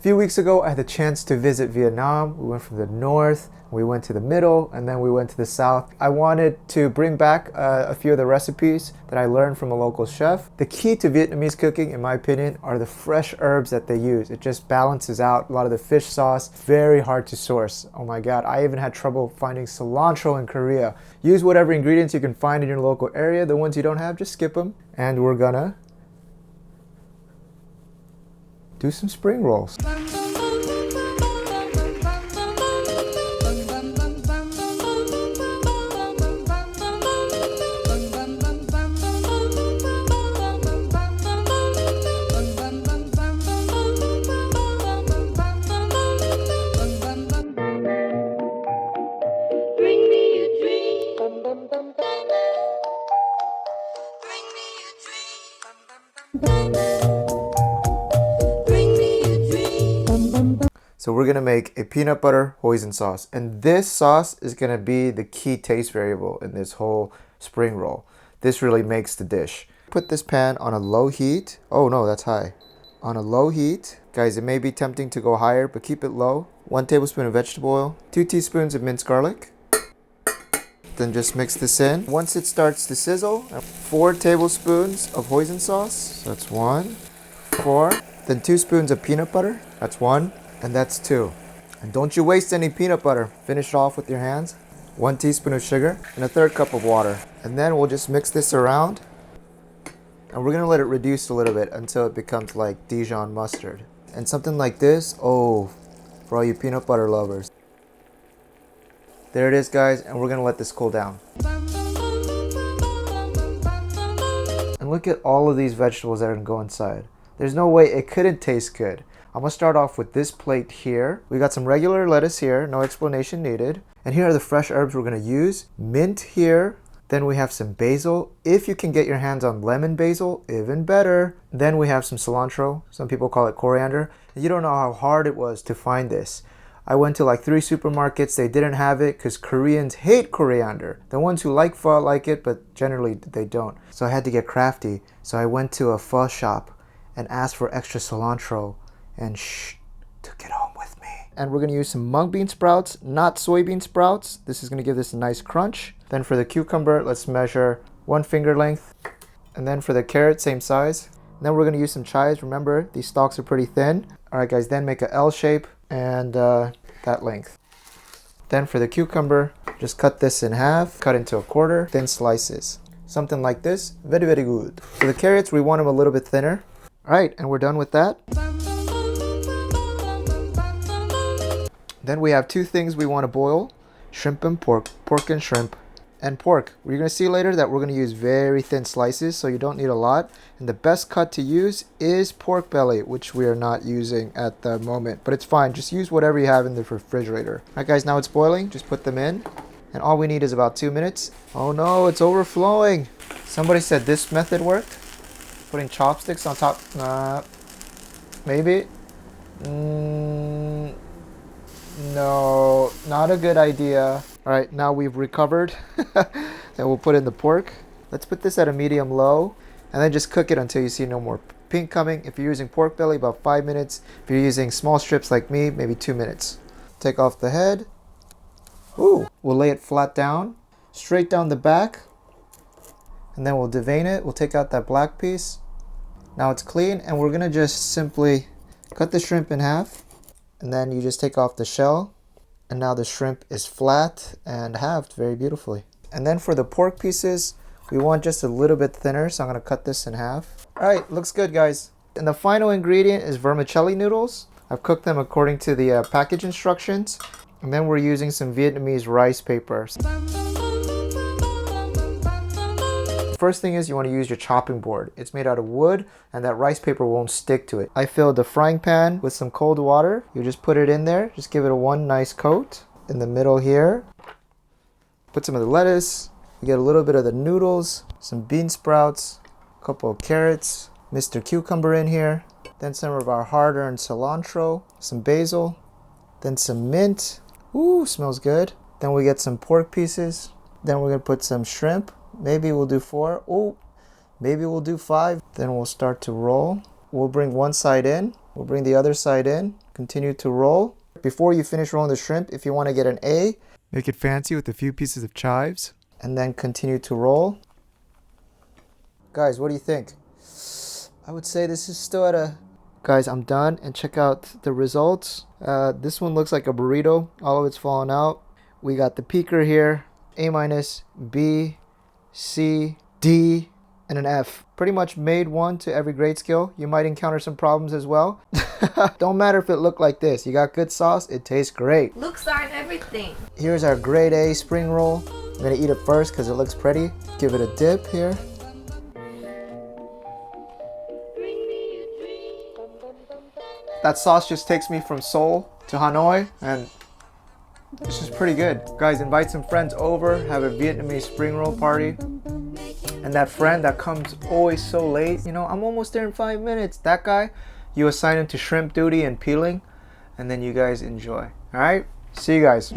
few weeks ago, I had the chance to visit Vietnam. We went from the north, we went to the middle, and then we went to the south. I wanted to bring back a few of the recipes that I learned from a local chef. The key to Vietnamese cooking, in my opinion, are the fresh herbs that they use. It just balances out a lot of the fish sauce. Very hard to source. Oh my God, I even had trouble finding cilantro in Korea. Use whatever ingredients you can find in your local area. The ones you don't have, just skip them. And we're gonna do some spring rolls. So we're gonna make a peanut butter hoisin sauce, and this sauce is gonna be the key taste variable in this whole spring roll. This really makes the dish. Put this pan on a low heat. Oh no, that's high. On a low heat. Guys, it may be tempting to go higher, but keep it low. 1 tablespoon of vegetable oil, 2 teaspoons of minced garlic. Then just mix this in. Once it starts to sizzle, 4 tablespoons of hoisin sauce. So that's 1, 4. Then 2 spoons of peanut butter. That's 1. And that's 2. And don't you waste any peanut butter. Finish it off with your hands. 1 teaspoon of sugar and a 1/3 cup of water. And then we'll just mix this around. And we're gonna let it reduce a little bit until it becomes like Dijon mustard. And something like this, oh, for all you peanut butter lovers. There it is, guys, and we're gonna let this cool down. And look at all of these vegetables that are gonna go inside. There's no way it couldn't taste good. I'm gonna start off with this plate here. We got some regular lettuce here, no explanation needed. And here are the fresh herbs we're gonna use. Mint here. Then we have some basil. If you can get your hands on lemon basil, even better. Then we have some cilantro. Some people call it coriander. And you don't know how hard it was to find this. I went to like 3 supermarkets. They didn't have it because Koreans hate coriander. The ones who like pho like it, but generally they don't. So I had to get crafty. So I went to a pho shop and asked for extra cilantro. And took it home with me. And we're gonna use some mung bean sprouts, not soybean sprouts. This is gonna give this a nice crunch. Then for the cucumber, let's measure 1 finger length. And then for the carrot, same size. And then we're gonna use some chives. Remember, these stalks are pretty thin. All right, guys, then make a L shape and that length. Then for the cucumber, just cut this in half, cut into 1/4, thin slices. Something like this, very, very good. For the carrots, we want them a little bit thinner. All right, and we're done with that. Then we have 2 things we want to boil, shrimp and pork, pork and shrimp, and pork. You're going to see later that we're going to use very thin slices, so you don't need a lot. And the best cut to use is pork belly, which we are not using at the moment, but it's fine. Just use whatever you have in the refrigerator. All right, guys, now it's boiling. Just put them in, and all we need is about 2 minutes. Oh no, it's overflowing. Somebody said this method worked. Putting chopsticks on top, maybe. No, not a good idea. All right, now we've recovered. Then we'll put in the pork. Let's put this at a medium low and then just cook it until you see no more pink coming. If you're using pork belly, about 5 minutes. If you're using small strips like me, maybe 2 minutes. Take off the head. Ooh, we'll lay it flat down, straight down the back, and then we'll devein it. We'll take out that black piece. Now it's clean, and we're gonna just simply cut the shrimp in half. And then you just take off the shell, and now the shrimp is flat and halved very beautifully. And then for the pork pieces, we want just a little bit thinner, so I'm gonna cut this in half. All right, looks good, guys. And the final ingredient is vermicelli noodles. I've cooked them according to the package instructions. And then we're using some Vietnamese rice paper. First thing is you want to use your chopping board. It's made out of wood and that rice paper won't stick to it. I filled the frying pan with some cold water. You just put it in there. Just give it a 1 nice coat in the middle here. Put some of the lettuce. You get a little bit of the noodles, some bean sprouts, a couple of carrots, Mr. Cucumber in here. Then some of our hard-earned cilantro, some basil, then some mint. Ooh, smells good. Then we get some pork pieces. Then we're gonna put some shrimp. Maybe we'll do 4. Oh, maybe we'll do 5. Then we'll start to roll. We'll bring one side in We'll bring the other side in, continue to roll. Before you finish rolling the shrimp, if you want to get an A, make it fancy with a few pieces of chives, and then continue to roll. Guys, what do you think? I would say this is still at a... Guys, I'm done, and check out the results. This one looks like a burrito. All of it's fallen out. We got the peaker here, A minus, B, C, D, and an F. Pretty much made one to every grade skill. You might encounter some problems as well. Don't matter if it looked like this. You got good sauce, it tastes great. Looks aren't everything. Here's our grade A spring roll. I'm gonna eat it first because it looks pretty. Give it a dip here. That sauce just takes me from Seoul to Hanoi, and it's just pretty good. Guys, invite some friends over, have a Vietnamese spring roll party. And that friend that comes always so late, you know, I'm almost there in 5 minutes. That guy, you assign him to shrimp duty and peeling, and then you guys enjoy. All right? See you guys.